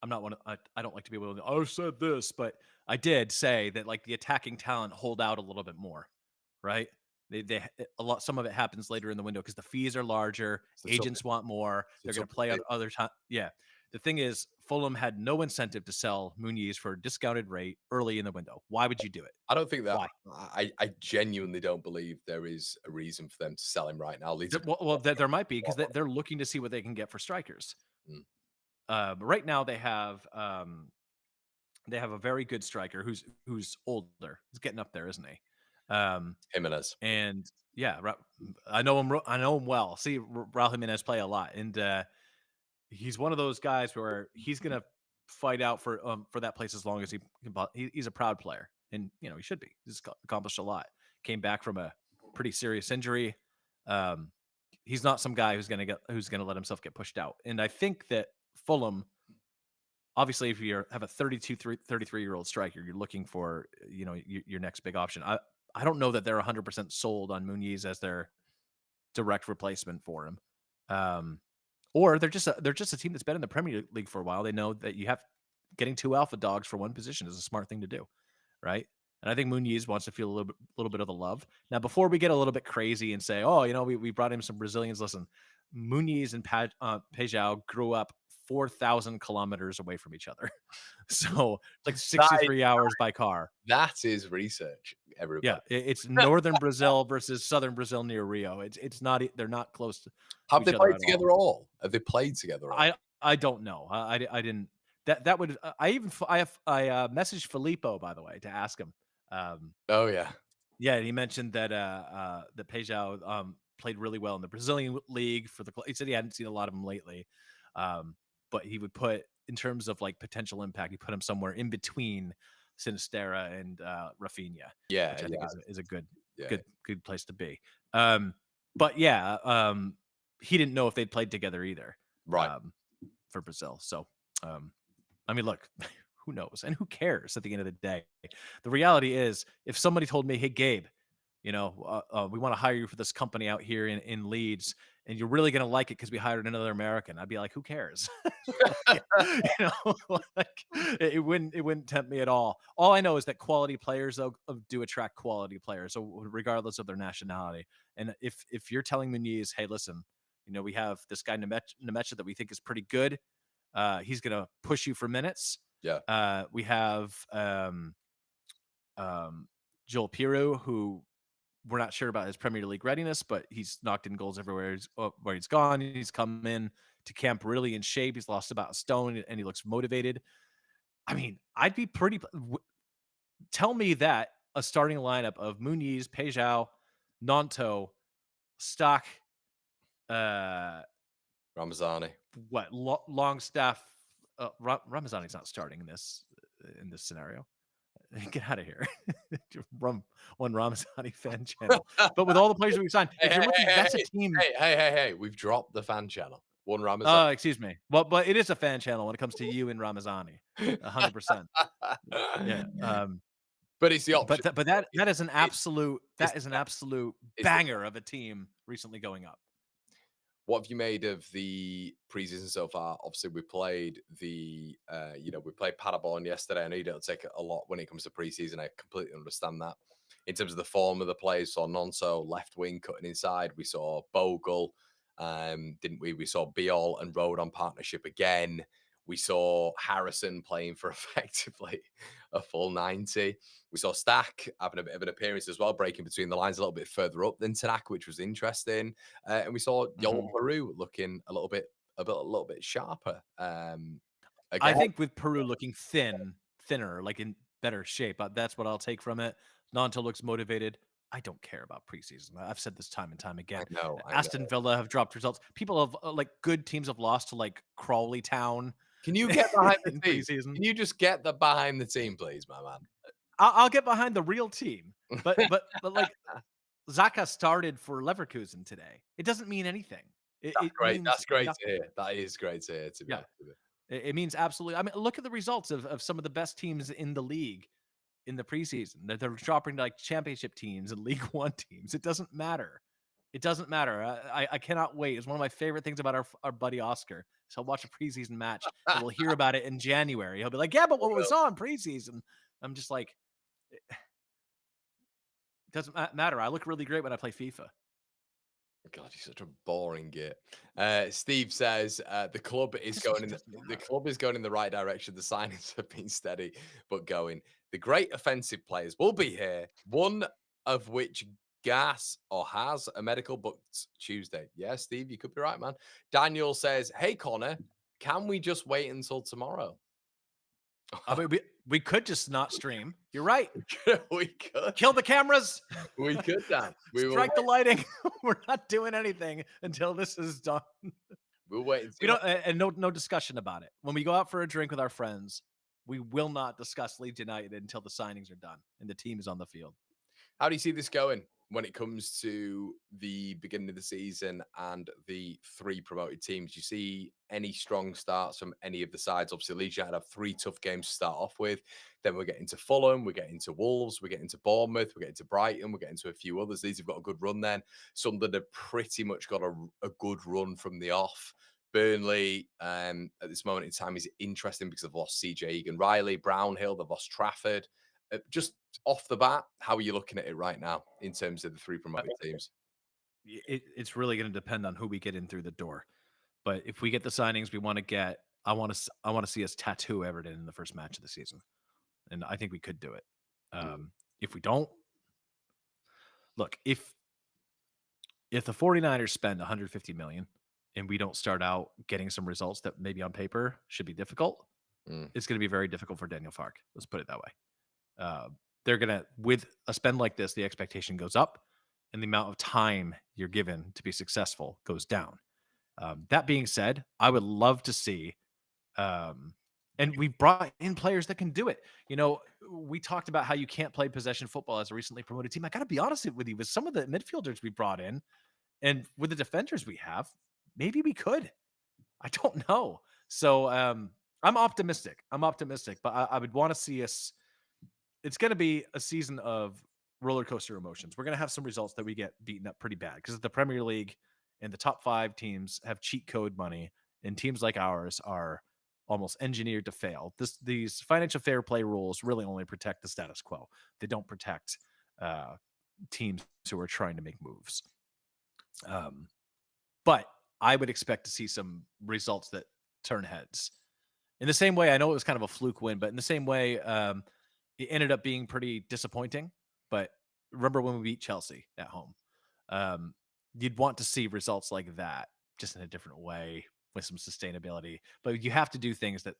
I'm not one. I don't like to be able to. I said this, but I did say that like the attacking talent hold out a little bit more, right? They a lot. Some of it happens later in the window because the fees are larger. It's the Agents toughest. want more. It's They're the going to toughest play bit. other time. Yeah. The thing is, Fulham had no incentive to sell Muniz for a discounted rate early in the window. Why would you do it? I don't think that Why? I genuinely don't believe there is a reason for them to sell him right now. Leeds There might be because they're looking to see what they can get for strikers. Mm. But right now they have a very good striker who's older. He's getting up there, isn't he? Jimenez. And yeah, I know him. I know him well. See Raul Jimenez play a lot, and he's one of those guys where he's gonna fight out for that place as long as he can. He's a proud player, and he should be. He's accomplished a lot. Came back from a pretty serious injury. Um, he's not some guy who's gonna let himself get pushed out. And I think that Fulham, obviously, if you have a 33-year-old striker, you're looking for your next big option. I don't know that they're 100% sold on Muniz as their direct replacement for him. Or they're just a team that's been in the Premier League for a while. They know that getting two alpha dogs for one position is a smart thing to do, right? And I think Muniz wants to feel a little bit of the love. Now, before we get a little bit crazy and say, oh, we brought in some Brazilians. Listen, Muniz and Paixao grew up 4,000 kilometers away from each other. So it's like 63 hours by car. That is research, Yeah, everybody. it's northern Brazil versus southern Brazil near Rio. It's not. They're not close to Have each they other played at all. together all? Have they played together all? I don't know. I didn't. That would. I messaged Filippo, by the way, to ask him. Oh yeah. Yeah, he mentioned that Paixao played really well in the Brazilian league for the. He said he hadn't seen a lot of him lately, but he would put in terms of like potential impact. He put him somewhere in between Sinistera and Rafinha, Yeah, which I think yeah. is a good Yeah. good place to be. But yeah, he didn't know if they'd played together either. Right. For Brazil. So, I mean, look, who knows and who cares at the end of the day? The reality is, if somebody told me, "Hey, Gabe, we want to hire you for this company out here in Leeds, and you're really gonna like it because we hired another American," I'd be like, "Who cares?" Like it wouldn't tempt me at all. All I know is that quality players though do attract quality players, so regardless of their nationality. And if you're telling Muniz, "Hey, listen, we have this guy Nemecha that we think is pretty good. He's gonna push you for minutes." Yeah. We have Joel Piroe, who we're not sure about his Premier League readiness, but he's knocked in goals everywhere where he's gone. He's come in to camp really in shape. He's lost about a stone and he looks motivated. I mean, I'd be pretty. Tell me that a starting lineup of Muniz, Paixao, Nanto, Stock, Ramazani. Longstaff. Ramazani's not starting in this scenario. Get out of here. One Ramazani fan channel. But with all the players we signed, if you're looking, that's a team. Hey, we've dropped the fan channel. One Ramazani. Excuse me. Well, but it is a fan channel when it comes to you and Ramazani. 100%. Yeah. But it's the option. But that is an absolute it's banger of a team recently going up. What have you made of the preseason so far? Obviously, we played we played Paderborn yesterday. I know you don't take a lot when it comes to preseason. I completely understand that. In terms of the form of the players, saw Nonso left wing cutting inside. We saw Bogle, didn't we? We saw Biol and Road on partnership again. We saw Harrison playing for effectively a full 90. We saw Stack having a bit of an appearance as well, breaking between the lines a little bit further up than Tanak, which was interesting. And we saw Yoel Mhm. Peru looking a little bit sharper. I Again, think with Peru looking thinner, like in better shape, that's what I'll take from it. Nanto looks motivated. I don't care about preseason. I've said this time and time again. I know. Aston Villa have dropped results. People have like good teams have lost to like Crawley Town Can you get behind the in team? preseason. Can you just get behind the team, please, my man? I'll get behind the real team, but like Zaka started for Leverkusen today. It doesn't mean anything. It Great. means That's great to nothing. hear. That is great to hear, to be Yeah, honest with you. it means absolutely. I mean, look at the results of some of the best teams in the league in the preseason. They're dropping to like championship teams and League One teams. It doesn't matter. It doesn't matter. I cannot wait. It's one of my favorite things about our buddy Oscar. So I'll watch a preseason match and we'll hear about it in January. He'll be like, "Yeah, but what was on preseason?" I'm just like, it doesn't matter. I look really great when I play FIFA. God, you're such a boring git. Steve says the club is Just going in doesn't the matter. club is going in the right direction. The signings have been steady, but going. The great offensive players will be here. One of which gas or has a medical booked Tuesday. Yeah, Steve, you could be right, man. Daniel says, "Hey Connor, can we just wait until tomorrow?" I mean, we could just not stream. You're right. we could, Kill the cameras. we could, Dan. We will. Strike the lighting. We're not doing anything until this is done. We'll wait and see. We don't, and no discussion about it. When we go out for a drink with our friends, we will not discuss Leeds United until the signings are done and the team is on the field. How do you see this going when it comes to the beginning of the season and the three promoted teams? Do you see any strong starts from any of the sides? Obviously, Leeds United have three tough games to start off with. Then we're getting to Fulham, we're getting to Wolves, we're getting to Bournemouth, we're getting to Brighton, we're getting to a few others. These have got a good run then. Sunderland have pretty much got a good run from the off. Burnley, at this moment in time, is interesting because they've lost CJ Egan Riley, Brownhill, they've lost Trafford. Just off the bat, how are you looking at it right now in terms of the three promoted teams? It's really going to depend on who we get in through the door. But if we get the signings we want to get, I want to see us tattoo Everton in the first match of the season, and I think we could do it. If we don't, look, if the 49ers spend 150 million and we don't start out getting some results that maybe on paper should be difficult, it's going to be very difficult for Daniel Fark. Let's put it that way. They're going to, with a spend like this, the expectation goes up and the amount of time you're given to be successful goes down. That being said, I would love to see, and we brought in players that can do it. You know, we talked about how you can't play possession football as a recently promoted team. I got to be honest with you, with some of the midfielders we brought in and with the defenders we have, maybe we could. I don't know. So I'm optimistic. But I would want to see us. It's going to be a season of roller coaster emotions. We're going to have some results that we get beaten up pretty bad because the Premier League and the top 5 teams have cheat code money, and teams like ours are almost engineered to fail. These financial fair play rules really only protect the status quo. They don't protect teams who are trying to make moves. But I would expect to see some results that turn heads. In the same way, I know it was kind of a fluke win, but in the same way, it ended up being pretty disappointing. But remember when we beat Chelsea at home? You'd want to see results like that, just in a different way with some sustainability. But you have to do things that,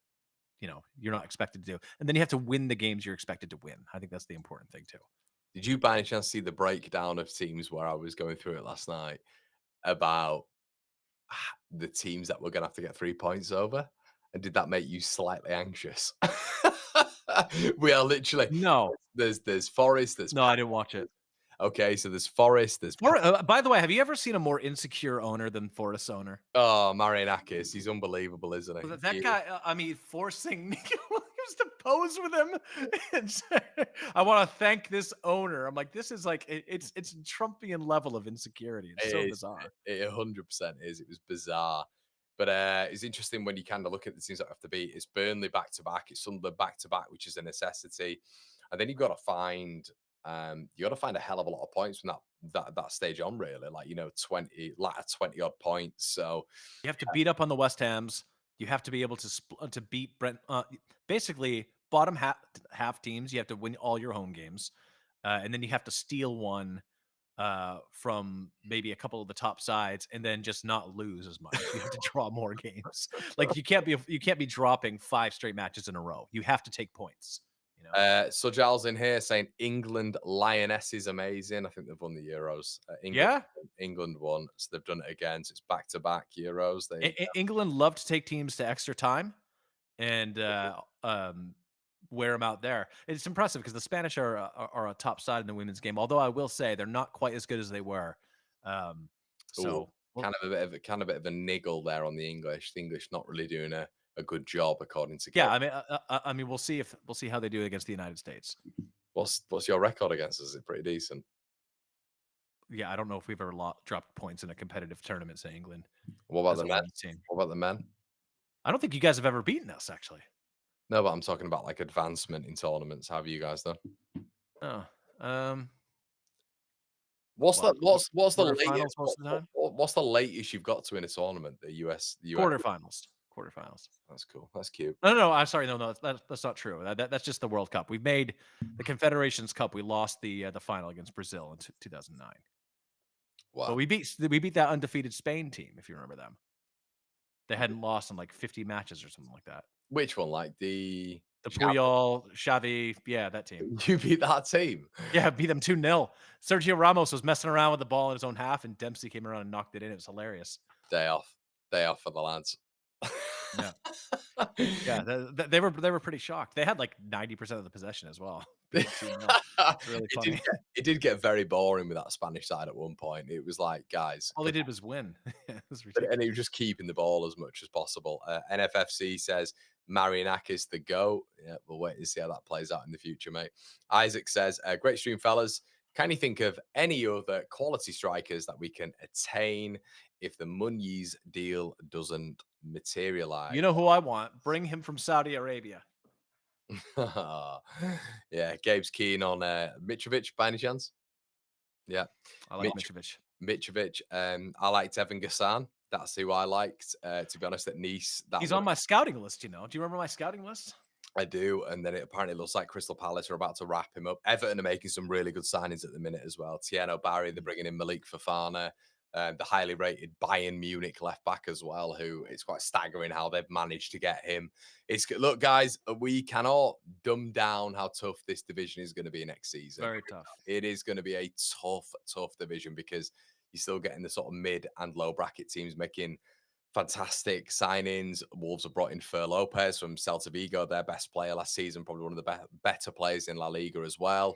you know, you're not expected to do. And then you have to win the games you're expected to win. I think that's the important thing too. Did you by any chance see the breakdown of teams where I was going through it last night about the teams that we're going to have to get 3 points over? And did that make you slightly anxious? We are literally No, there's Forest, there's no, I didn't watch it. okay, so there's Forest, there's By the way, have you ever seen a more insecure owner than Forrest's owner? oh, Marianakis, he's unbelievable, isn't he? That guy, I mean, forcing Nick Williams to pose with him. And say, I want to thank this owner. I'm like, this is like, it's Trumpian level of insecurity. It's so bizarre. It 100% is. It was bizarre. But it's interesting when you kind of look at the teams that have to beat. It's Burnley back to back. It's Sunderland back to back, which is a necessity. And then you got to find a hell of a lot of points from that stage on, really. Like 20 odd points. So You have to beat up on the West Hams. You have to be able to beat Brent. Basically, bottom half teams. You have to win all your home games, and then you have to steal one from maybe a couple of the top sides, and then just not lose as much. You have to draw more games. Like you can't be dropping 5 straight matches in a row. You have to take points. You know. So Giles in here saying England Lionesses amazing. I think they've won the Euros. Yeah. England won, so they've done it again. So it's back to back Euros. England love to take teams to extra time and wear them out there. It's impressive because the Spanish are a top side in the women's game. Although I will say they're not quite as good as they were. So kind of a bit of a niggle there on the English. The English not really doing a good job according to. Yeah, I mean, we'll see how they do it against the United States. What's your record against us? Is it pretty decent? Yeah, I don't know if we've ever dropped points in a competitive tournament, say England. What about the men? What about the men? I don't think you guys have ever beaten us, actually. No, but I'm talking about like advancement in tournaments. How have you guys done? Oh, what's the latest? Finals most of the time? What's the latest you've got to in a tournament? The US quarterfinals. That's cool. That's cute. No. I'm sorry. No. That's not true. That's just the World Cup. We've made the Confederations Cup. We lost the final against Brazil in 2009. Wow. But we beat that undefeated Spain team, if you remember them. They hadn't lost in like 50 matches or something like that. Which one? Like the Puyol, Xavi, yeah, that team. You beat that team? Yeah, beat them 2-0. Sergio Ramos was messing around with the ball in his own half, and Dempsey came around and knocked it in. It was hilarious. Day off for the lads. Yeah, yeah, they were pretty shocked. They had like 90% of the possession as well. It's really funny. It did get very boring with that Spanish side at one point. It was like, guys, all they did was win. It was ridiculous. And he was just keeping the ball as much as possible. NFFC says Marianakis the GOAT. Yeah, we'll wait and see how that plays out in the future, mate. Isaac says, great stream, fellas. Can you think of any other quality strikers that we can attain if the Muniz deal doesn't materialize? You know who I want? Bring him from Saudi Arabia. Yeah, Gabe's keen on Mitrovic by any chance? Yeah, I like Mitrovic. I liked Evan Gassan. That's who I liked. To be honest, at Nice, he's on my scouting list. Do you remember my scouting list? I do, and then it apparently looks like Crystal Palace are about to wrap him up. Everton are making some really good signings at the minute as well. Tieno Barry, they're bringing in Malik Fofana, the highly rated Bayern Munich left back as well, who it's quite staggering how they've managed to get him. Look, guys, we cannot dumb down how tough this division is going to be next season. Very tough. It is going to be a tough division because you're still getting the sort of mid and low bracket teams making fantastic signings. Wolves have brought in Fer Lopez from Celta Vigo, their best player last season, probably one of the better players in La Liga as well.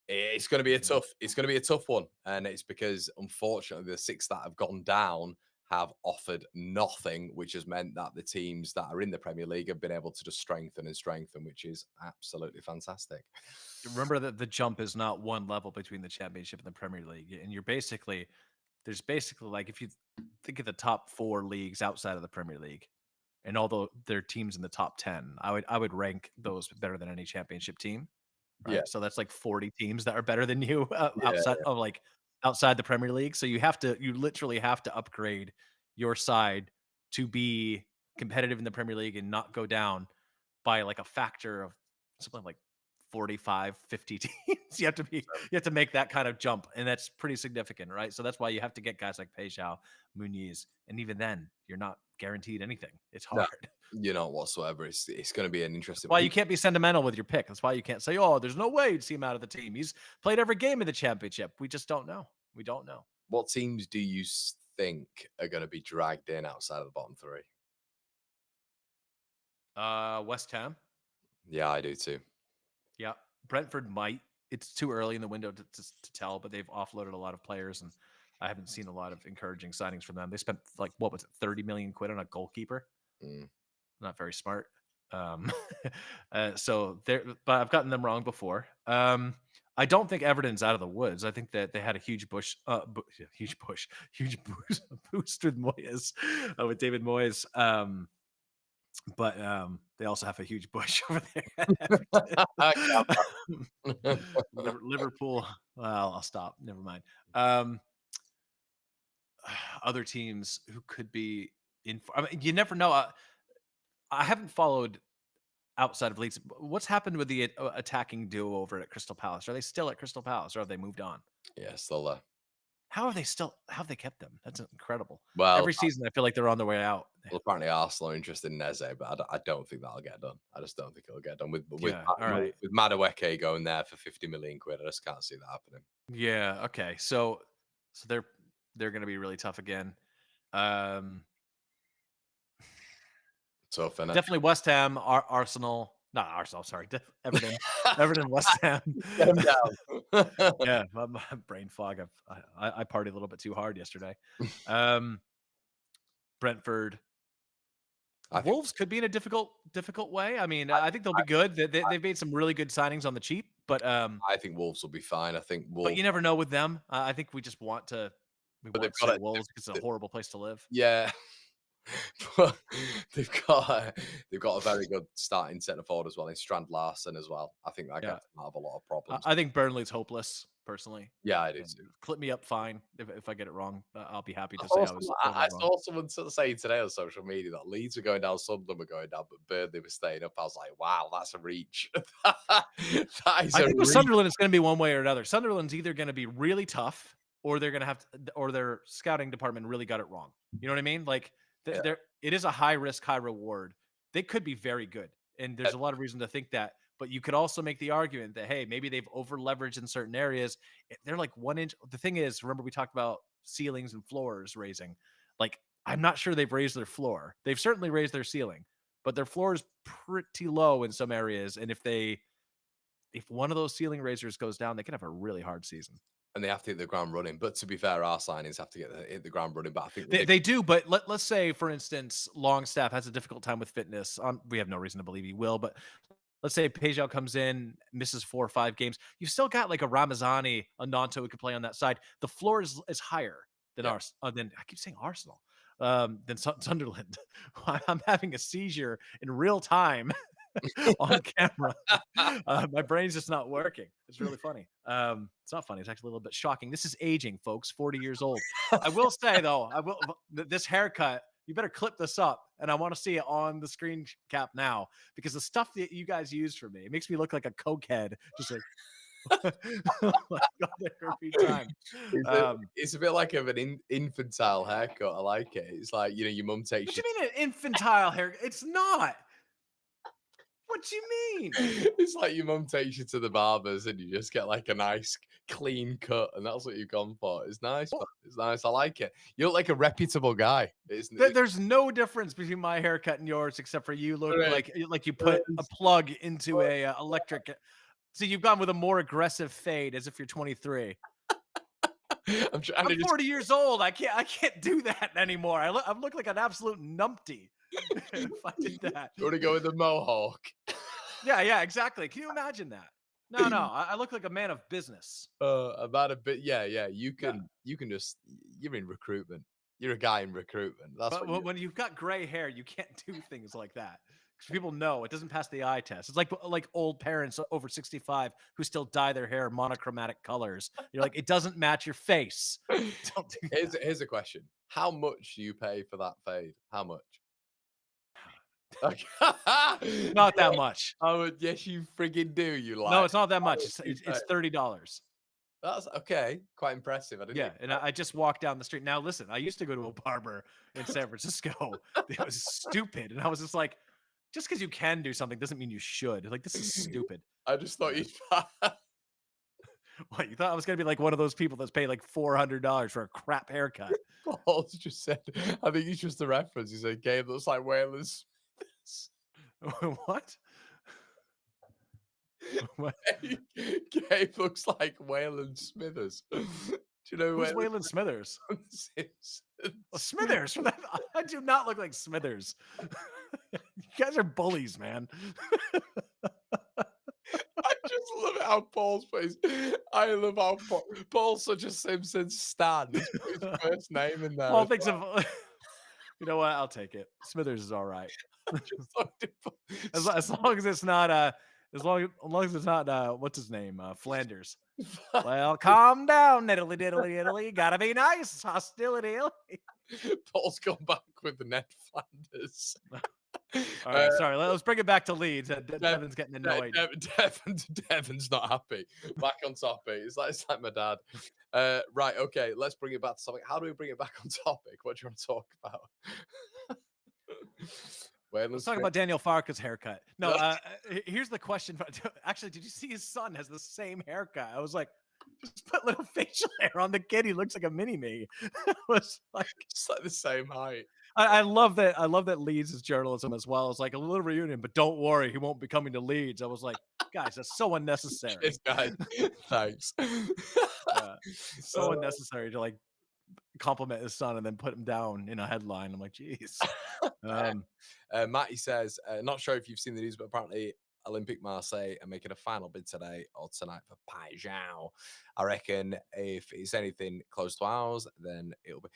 It's going to be a tough one, and it's because unfortunately the 6 that have gone down have offered nothing, which has meant that the teams that are in the Premier League have been able to just strengthen, which is absolutely fantastic. Remember that the jump is not one level between the Championship and the Premier League, and there's basically like, if you think of the top 4 leagues outside of the Premier League, and although they're teams in the top 10, I would rank those better than any Championship team. Right? Yeah. So that's like 40 teams that are better than you outside the Premier League. So you literally have to upgrade your side to be competitive in the Premier League and not go down by like a factor of something like 45, 50 teams. You have to make that kind of jump, and that's pretty significant, right? So that's why you have to get guys like Paixao, Muniz, and even then you're not guaranteed anything. It's hard. No, whatsoever. It's going to be an interesting. That's why you can't be sentimental with your pick. That's why you can't say, "Oh, there's no way you'd see him out of the team. He's played every game in the Championship." We just don't know. We don't know. What teams do you think are going to be dragged in outside of the bottom 3? West Ham. Yeah, I do too. Yeah, Brentford might. It's too early in the window to tell, but they've offloaded a lot of players, and I haven't seen a lot of encouraging signings from them. They spent like, what was it, 30 million quid on a goalkeeper? Not very smart. So there, but I've gotten them wrong before. I don't think Everton's out of the woods. I think that they had a huge boost with Moyes, with David Moyes. But they also have a huge bush over there. Liverpool. Well, I'll stop. Never mind. Other teams who could be in. I mean, you never know. I haven't followed outside of Leeds. What's happened with the attacking duo over at Crystal Palace? Are they still at Crystal Palace, or have they moved on? Yeah, still there. How have they kept them? That's incredible. Well, Every season, I feel like they're on their way out. apparently Arsenal are interested in Eze, but I don't think that'll get done. I just don't think it'll get done Yeah. All right. with Madueke going there for 50 million quid. I just can't see that happening. Yeah. Okay. So they're going to be really tough again. Um, So for now, Definitely West Ham, Arsenal, not Arsenal. Sorry, Everton, Everton, West Ham. get him down. Yeah, my brain fog. I partied a little bit too hard yesterday. Um, Brentford, I think Wolves could be in a difficult way. I mean, I think they'll be good. They've made some really good signings on the cheap, I think Wolves will be fine. I think but Wolves, you never know with them. I think we just want to but they've to got say it. Wolves because it's a horrible place to live. Yeah, but they've got a very good starting centre forward as well in Strand Larsen as well. I think that Yeah, gets them out of a lot of problems. I think Burnley's hopeless personally. Yeah, I do And too. clip me up fine if I get it wrong. I'll be happy I to say saw, I was I totally wrong. saw someone sort of saying today on social media that Leeds were going down, Sunderland were going down, but Burnley were staying up. I was like, wow, that's a reach. That is I a think with reach. Sunderland, it's going to be one way or another. Sunderland's either going to be really tough, or they're going to have to, or their scouting department really got it wrong. You know what I mean? Like, Yeah. it is a high risk, high reward. They could be very good, and there's a lot of reason to think that. But you could also make the argument that hey, maybe they've over leveraged in certain areas. They're like 1 inch. The thing is, remember we talked about ceilings and floors raising. Like, I'm not sure they've raised their floor. They've certainly raised their ceiling, but their floor is pretty low in some areas. And if one of those ceiling raisers goes down, they could have a really hard season. And they have to hit the ground running. But to be fair, our signings have to hit the ground running. But I think They do, but let's say, for instance, Longstaff has a difficult time with fitness. We have no reason to believe he will, but let's say Paixao comes in, misses 4 or 5 games. You've still got like a Ramazani, a Nanto who could play on that side. The floor is higher than yeah. ours. Than I keep saying Arsenal, than Sunderland. I'm having a seizure in real time on camera. My brain's just not working. It's really funny. It's not funny. It's actually a little bit shocking. This is aging, folks. 40 years old. I will say though, this haircut. You better clip this up, and I want to see it on the screen cap now because the stuff that you guys use for me, it makes me look like a cokehead. Just like, oh my God, every time. It's a bit like of an infantile haircut. I like it. It's like, you know, your mum takes What you. you mean an infantile hair? It's not. What you mean? It's like your mum takes you to the barbers and you just get like a nice clean cut, and that's what you've gone for. It's nice. Well, Man. It's nice. I like it. You look like a reputable guy. It's there's no difference between my haircut and yours, except for you look there like you put a is. plug into a electric. So you've gone with a more aggressive fade, as if you're 23. I'm trying to I'm 40 years old. I can't do that anymore. I look like an absolute numpty if I did that. You want to go with the mohawk? Yeah, exactly. Can you imagine that? No, I look like a man of business. About a bit. Yeah. You Yeah. can just. You're in recruitment. You're a guy in recruitment. That's But what you. when you've got gray hair, you can't do things like that. 'Cause people know it doesn't pass the eye test. It's like old parents over 65 who still dye their hair monochromatic colors. You're like, it doesn't match your face. Don't do Here's a question. How much do you pay for that fade? How much? Okay. Not that much. Oh, yes, you friggin' do. You No, like. it's not that much. How much It's $30. That's okay. Quite impressive. I didn't. Yeah, and I just walked down the street. Now listen, I used to go to a barber in San Francisco. It was stupid, and I was just like, just because you can do something doesn't mean you should. Like, this is stupid. I just thought Yeah. you'd. What, you thought I was gonna be like one of those people that's paid like $400 for a crap haircut? Paul's just said. I think it's just a reference. He said, "Gabe looks like Waylon Smithers." What? What? Gabe looks like Waylon Smithers. Do you know Who's Waylon Smithers? Simpsons? Oh, Smithers. I do not look like Smithers. You guys are bullies, man. I just love it how Paul's face. I love how Paul's such a Simpsons stan. He's put his first name in there. All as thinks well. of. You know what? I'll take it. Smithers is all right. I just thought it As long as it's not as long as it's not what's his name? Flanders. Well, calm down, diddly diddly diddly. Gotta be nice, hostility. Paul's gone back with the Ned Flanders. All Uh, right, sorry. Let's bring it back to Leeds. Dev, Devin's getting annoyed. Devon's not happy. Back on topic. It's like my dad. Right, okay. Let's bring it back to topic. How do we bring it back on topic? What do you want to talk about? Let's Wayland's talk great. about Daniel Farke's haircut. No, here's the question. Actually, did you see his son has the same haircut? I was like, just put little facial hair on the kid. He looks like a mini me. It was like, It's like the same height. I love that. I love that Leeds is journalism as well. It's like a little reunion, but don't worry, he won't be coming to Leeds. I was like, guys, that's so unnecessary. Cheers, guys. Thanks. So unnecessary to like compliment his son and then put him down in a headline. I'm like, geez. Matty says, not sure if you've seen the news, but apparently Olympique Marseille are making a final bid today or tonight for Paixao. I reckon if it's anything close to ours, then it'll be.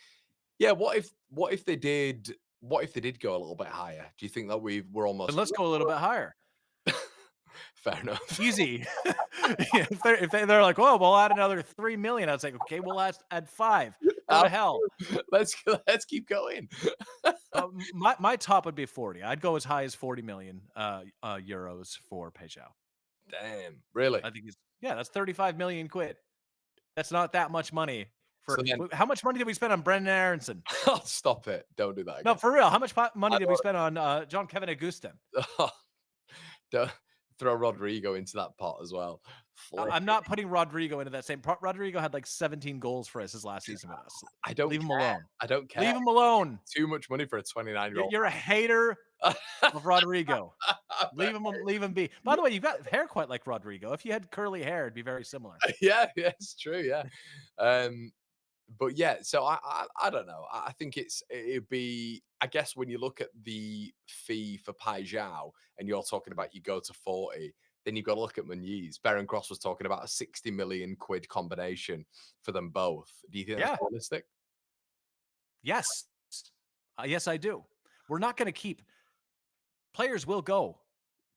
Yeah, what if they did go a little bit higher? Do you think that we're almost But let's go a little bit higher. fair enough? Easy. if they're like, oh, we'll add another 3 million. I was like, okay, we'll add 5. Go to hell. Let's keep going. My top would be 40. I'd go as high as 40 million euros for Paixao. Damn, really? I think that's 35 million quid. That's not that much money. So then, How much money did we spend on Brendan Aronson? oh, stop it! Don't do that again. No, for real. How much money did we spend on John Kevin Augustin? Don't throw Rodrigo into that pot as well. I'm not putting Rodrigo into that same pot. Rodrigo had like 17 goals for us his last season with us. I don't leave him care. alone. I don't care. Leave him alone. Too much money for a 29-year-old. You're a hater of Rodrigo. Leave him be. By the way, you've got hair quite like Rodrigo. If you had curly hair, it'd be very similar. Yeah, it's true. Yeah, but yeah. So I don't know. I think it'd be. I guess when you look at the fee for Paixao and you're talking about you go to 40, then you've got to look at Muniz. Baron Cross was talking about a 60 million quid combination for them both. Do you think that's realistic? Yes. Yes, I do. We're not going to keep players will go,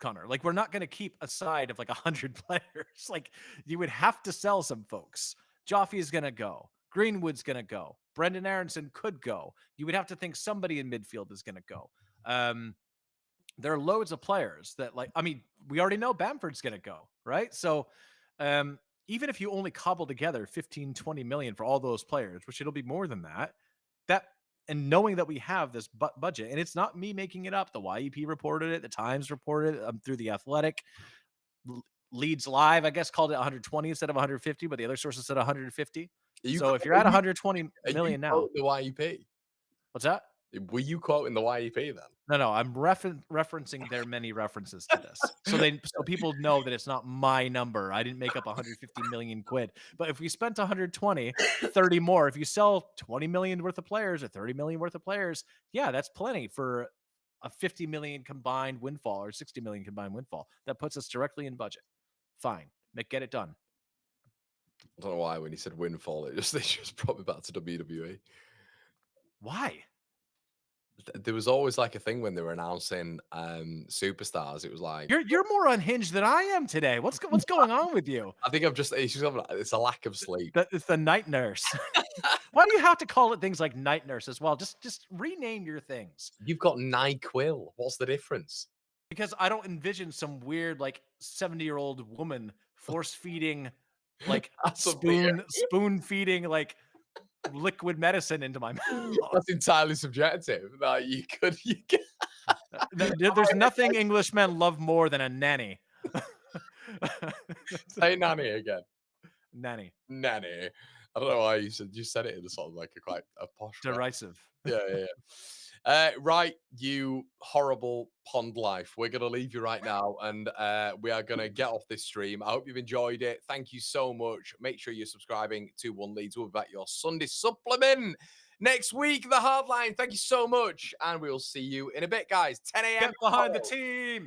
Connor. Like, we're not going to keep a side of like 100 players. Like, you would have to sell some folks. Joffrey's going to go. Greenwood's going to go. Brendan Aronson could go. You would have to think somebody in midfield is going to go. There are loads of players that, like, I mean, we already know Bamford's going to go, right? So even if you only cobble together 15, 20 million for all those players, which it'll be more than that, and knowing that we have this budget, and it's not me making it up. The YEP reported it. The Times reported it through The Athletic. Leeds Live, I guess, called it 120 instead of 150, but the other sources said 150. So if you're at 120 million now, the YEP. What's that? Were you quoting the YEP then? No, I'm referencing their many references to this. So people know that it's not my number. I didn't make up 150 million quid. But if we spent 120, 30 more, if you sell 20 million worth of players or 30 million worth of players, yeah, that's plenty for a 50 million combined windfall or 60 million combined windfall. That puts us directly in budget. Fine. Get it done. I don't know why when he said windfall, it just brought me back to WWE. Why? There was always like a thing when they were announcing superstars. It was like you're more unhinged than I am today. What's going on with you? I think it's a lack of sleep. It's the night nurse. Why do you have to call it things like night nurse as well? Just rename your things. You've got NyQuil. What's the difference? Because I don't envision some weird like 70-year-old woman force feeding like spoon feeding like liquid medicine into my mouth. That's entirely subjective. Like you could. There's nothing Englishmen love more than a nanny. Say nanny again. Nanny. I don't know why you said it in a sort of like a posh derisive. Yeah. Right, you horrible pond life. We're going to leave you right now, and we are going to get off this stream. I hope you've enjoyed it. Thank you so much. Make sure you're subscribing to One Leeds. We'll be back your Sunday supplement next week, the Hardline. Thank you so much, and we'll see you in a bit, guys. 10 a.m. Get behind the team.